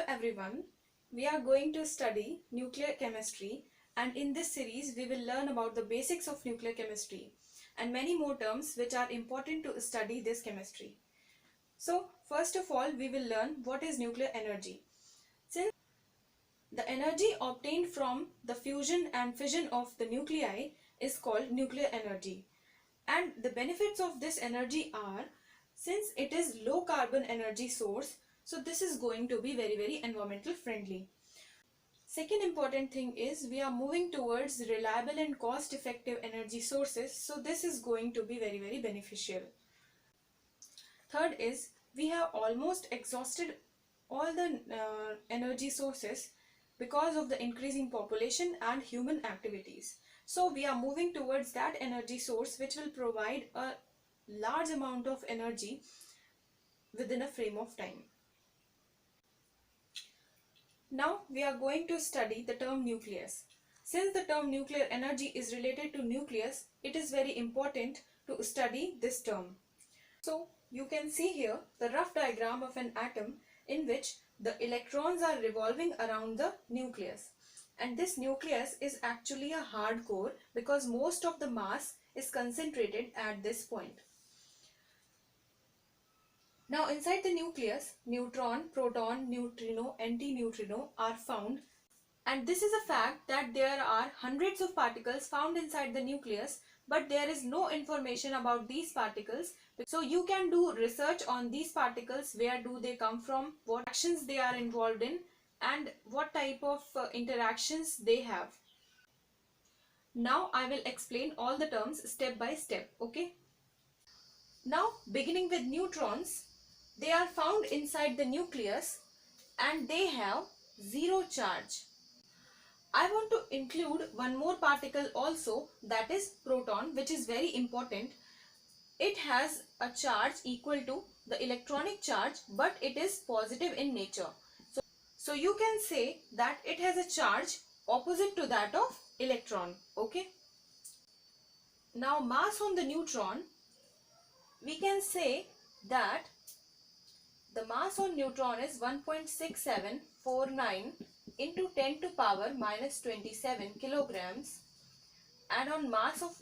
Hello everyone, we are going to study nuclear chemistry, and in this series we will learn about the basics of nuclear chemistry and many more terms which are important to study this chemistry. So first of all we will learn what is nuclear energy. Since the energy obtained from the fusion and fission of the nuclei is called nuclear energy, and the benefits of this energy are, since it is low carbon energy source, so this is going to be very environmental friendly. Second important thing is we are moving towards reliable and cost effective energy sources, so this is going to be very beneficial. Third is we have almost exhausted all the energy sources because of the increasing population and human activities. So we are moving towards that energy source which will provide a large amount of energy within a frame of time. Now we are going to study the term nucleus. Since the term nuclear energy is related to nucleus, it is very important to study this term. So you can see here the rough diagram of an atom in which the electrons are revolving around the nucleus. And this nucleus is actually a hard core because most of the mass is concentrated at this point. Now inside the nucleus, neutron, proton, neutrino, antineutrino are found, and this is a fact that there are hundreds of particles found inside the nucleus, but there is no information about these particles. So you can do research on these particles, where do they come from, what actions they are involved in, and what type of interactions they have. Now I will explain all the terms step by step, okay? Now beginning with neutrons, they are found inside the nucleus and they have zero charge. I want to include one more particle also, that is proton, which is very important. It has a charge equal to the electronic charge, but it is positive in nature. So you can say that it has a charge opposite to that of electron, okay? Now mass on the neutron, we can say that the mass on neutron is 1.6749 into 10 to power minus 27 kilograms, and on mass of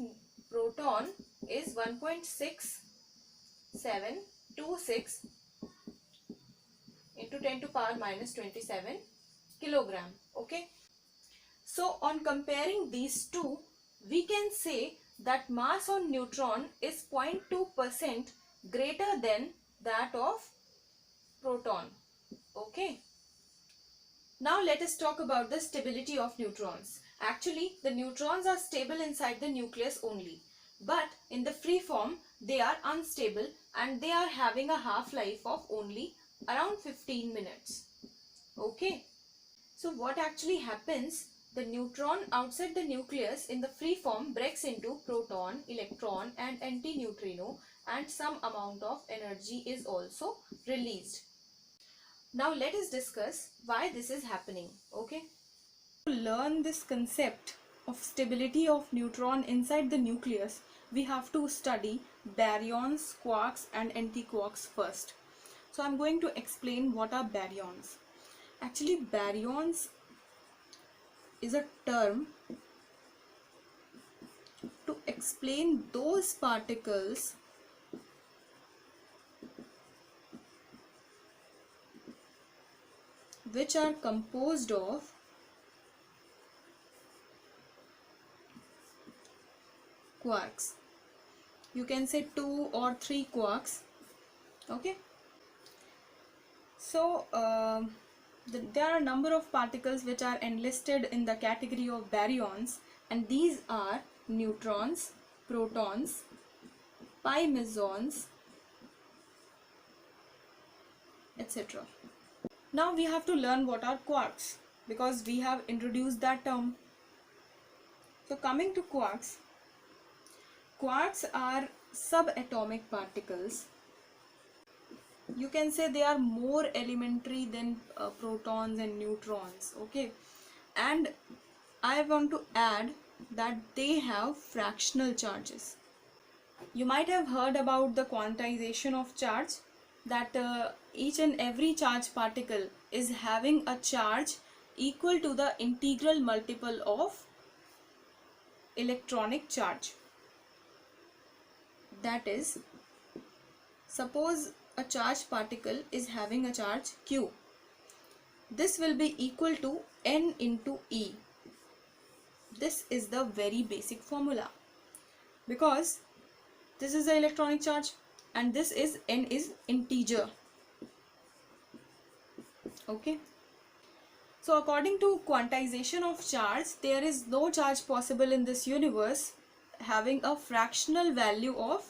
proton is 1.6726 into 10 to power minus 27 kilogram, okay? So on comparing these two, we can say that mass on neutron is 0.2% greater than that of proton, okay? Now let us talk about the stability of neutrons. Actually, the neutrons are stable inside the nucleus only, but in the free form they are unstable and they are having a half-life of only around 15 minutes, okay? So what actually happens, the neutron outside the nucleus in the free form breaks into proton, electron and antineutrino, and some amount of energy is also released. Now let us discuss why this is happening, okay? To learn this concept of stability of neutron inside the nucleus, we have to study baryons, quarks and antiquarks first. So I'm going to explain what are baryons. Actually, baryons is a term to explain those particles which are composed of quarks. You can say 2 or 3 quarks, okay? So there are a number of particles which are enlisted in the category of baryons, and these are neutrons, protons, pi mesons, etc. Now we have to learn what are quarks, because we have introduced that term. So coming to quarks, quarks are subatomic particles. You can say they are more elementary than protons and neutrons, okay? And I want to add that they have fractional charges. You might have heard about the quantization of charge. that each and every charged particle is having a charge equal to the integral multiple of electronic charge. That is, suppose a charged particle is having a charge Q. This will be equal to N into E. This is the very basic formula, because this is the electronic charge and this is N is integer. Okay. So according to quantization of charge, there is no charge possible in this universe having a fractional value of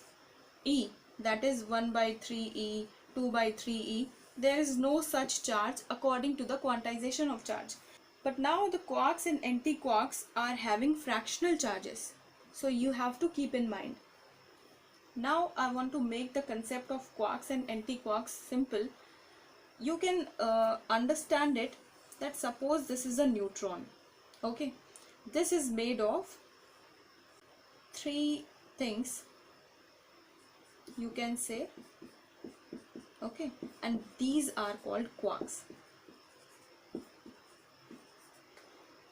E, that is 1 by 3e, 2 by 3e. There is no such charge according to the quantization of charge. But now the quarks and antiquarks are having fractional charges, so you have to keep in mind. Now I want to make the concept of quarks and antiquarks simple. You can understand it that suppose this is a neutron. Okay, this is made of three things, you can say. Okay, and these are called quarks.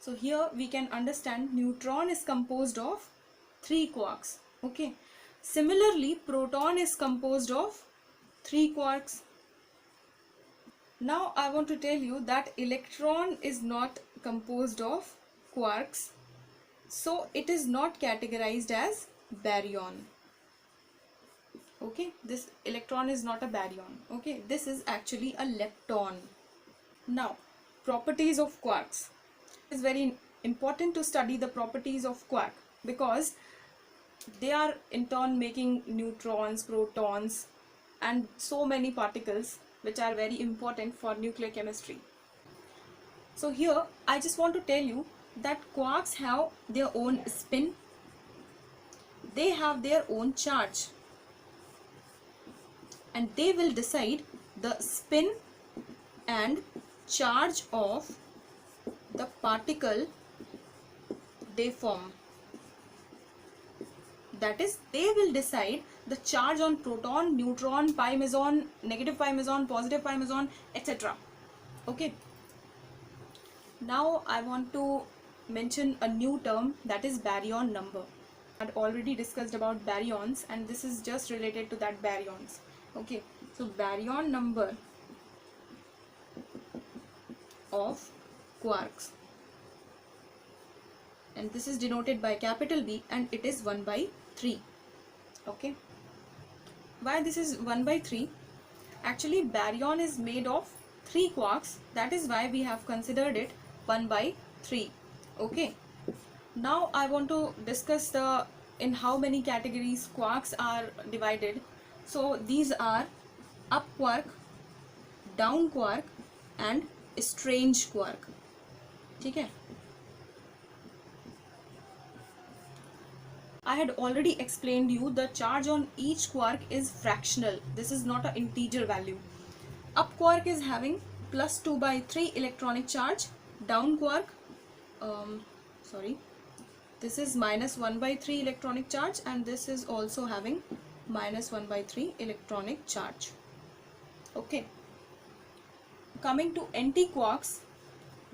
So here we can understand neutron is composed of 3 quarks. Okay, similarly proton is composed of 3 quarks. Now I want to tell you that electron is not composed of quarks, so it is not categorized as baryon. Okay, this electron is not a baryon. Okay, this is actually a lepton. Now, properties of quarks. It is very important to study the properties of quark, because they are in turn making neutrons, protons and so many particles which are very important for nuclear chemistry. So here I just want to tell you that quarks have their own spin, they have their own charge, and they will decide the spin and charge of the particle they form. That is, they will decide the charge on proton, neutron, pi meson, negative pi meson, positive pi meson, etc. Okay. Now I want to mention a new term, that is baryon number. I had already discussed about baryons and this is just related to that baryons. Okay, so baryon number of quarks, and this is denoted by capital B, and it is 1 by 3. Okay, why this is 1 by 3? Actually baryon is made of 3 quarks, that is why we have considered it 1 by 3. Okay, now I want to discuss the in how many categories quarks are divided. So these are up quark, down quark and strange quark. Okay, I had already explained you the charge on each quark is fractional. This is not an integer value. Up quark is having plus 2 by 3 electronic charge. Down quark, this is minus 1 by 3 electronic charge, and this is also having minus 1 by 3 electronic charge. Okay. Coming to antiquarks,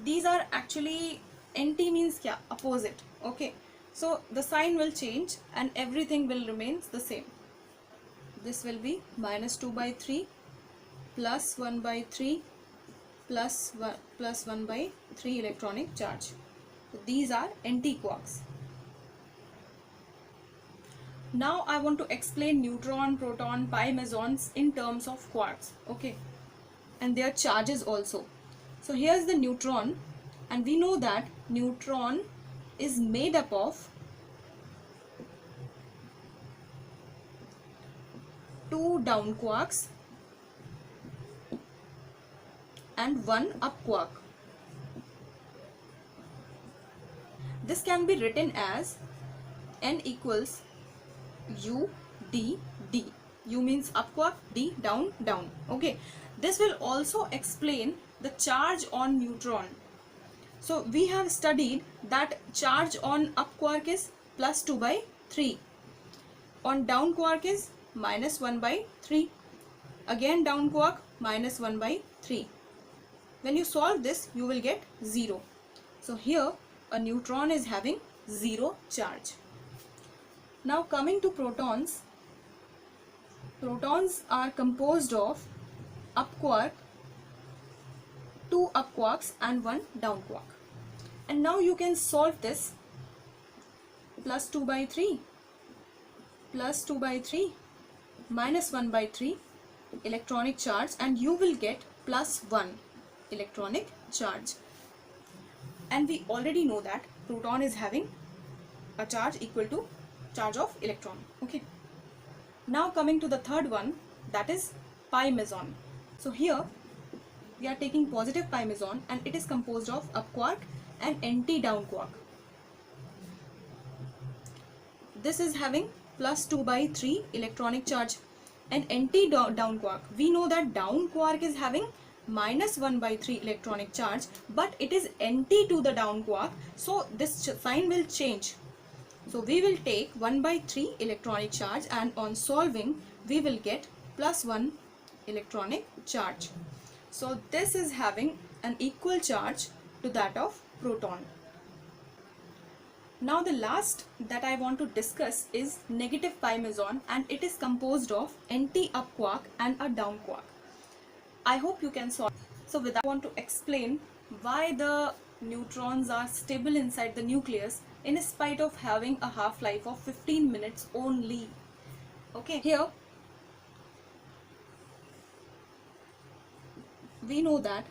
these are actually, anti means kya? Opposite. Okay. So the sign will change and everything will remain the same. This will be minus 2 by 3 plus 1 by 3 plus 1 by 3 electronic charge. So these are antiquarks. Now I want to explain neutron, proton, pi mesons in terms of quarks. Okay, and their charges also. So here's the neutron, and we know that neutron is made up of 2 down quarks and 1 up quark. This can be written as N equals U D D. U means up quark, D down down. Okay, this will also explain the charge on neutron. So we have studied that charge on up quark is plus 2 by 3, on down quark is minus 1 by 3. Again down quark, minus 1 by 3. When you solve this, you will get 0. So here a neutron is having 0 charge. Now coming to protons. Protons are composed of up quark, 2 up quarks and 1 down quark. And now you can solve this. Plus 2 by 3, plus 2 by 3, minus 1 by 3 electronic charge, and you will get plus 1 electronic charge. And we already know that proton is having a charge equal to charge of electron. Okay. Now coming to the third one, that is pi meson. So here we are taking positive pi meson and it is composed of up quark and anti-down quark. This is having plus 2 by 3 electronic charge, and anti-down quark, we know that down quark is having minus 1 by 3 electronic charge, but it is anti to the down quark, so this sign will change. So we will take 1 by 3 electronic charge, and on solving we will get plus 1 electronic charge. So this is having an equal charge to that of proton. Now the last that I want to discuss is negative pi meson, and it is composed of anti-up quark and a down quark. I hope you can solve. So with that, I want to explain why the neutrons are stable inside the nucleus in spite of having a half-life of 15 minutes only. Okay, here we know that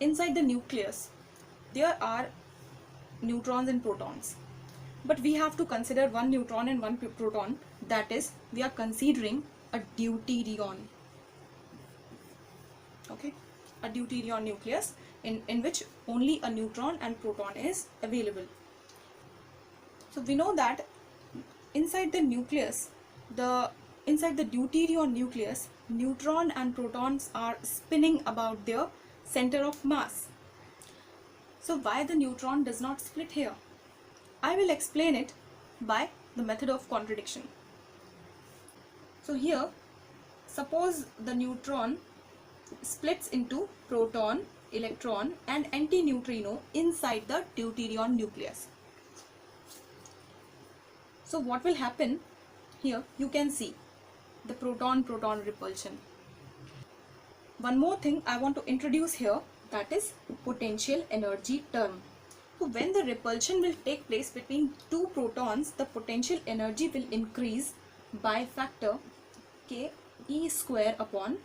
inside the nucleus there are neutrons and protons, but we have to consider one neutron and one proton, that is we are considering a deuterion. Okay, a deuterion nucleus in which only a neutron and proton is available. So we know that inside the nucleus, inside the deuterion nucleus, neutron and protons are spinning about their center of mass. So why the neutron does not split here? I will explain it by the method of contradiction. So here, suppose the neutron splits into proton, electron and antineutrino inside the deuterion nucleus. So what will happen here? You can see the proton-proton repulsion. One more thing I want to introduce here, that is potential energy term. So when the repulsion will take place between two protons, the potential energy will increase by factor k E square upon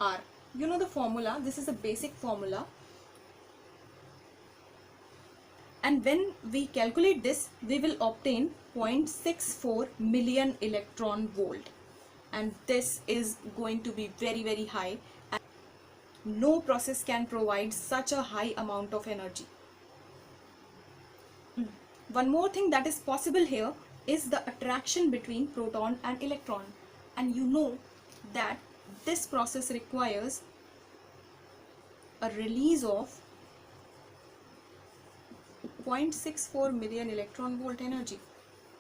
R. You know the formula, this is a basic formula. And when we calculate this, we will obtain 0.64 million electron volt. And this is going to be very, very high. And no process can provide such a high amount of energy. One more thing that is possible here is the attraction between proton and electron. And you know that this process requires a release of 0.64 million electron volt energy.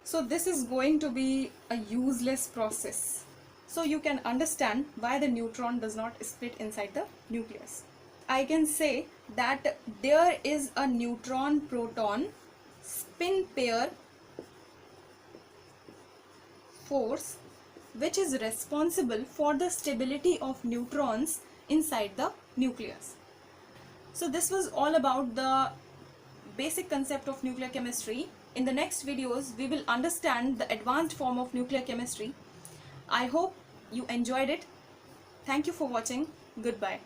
So this is going to be a useless process. So you can understand why the neutron does not split inside the nucleus. I can say that there is a neutron-proton spin pair force which is responsible for the stability of neutrons inside the nucleus. So this was all about the basic concept of nuclear chemistry. In the next videos, we will understand the advanced form of nuclear chemistry. I hope you enjoyed it. Thank you for watching. Goodbye.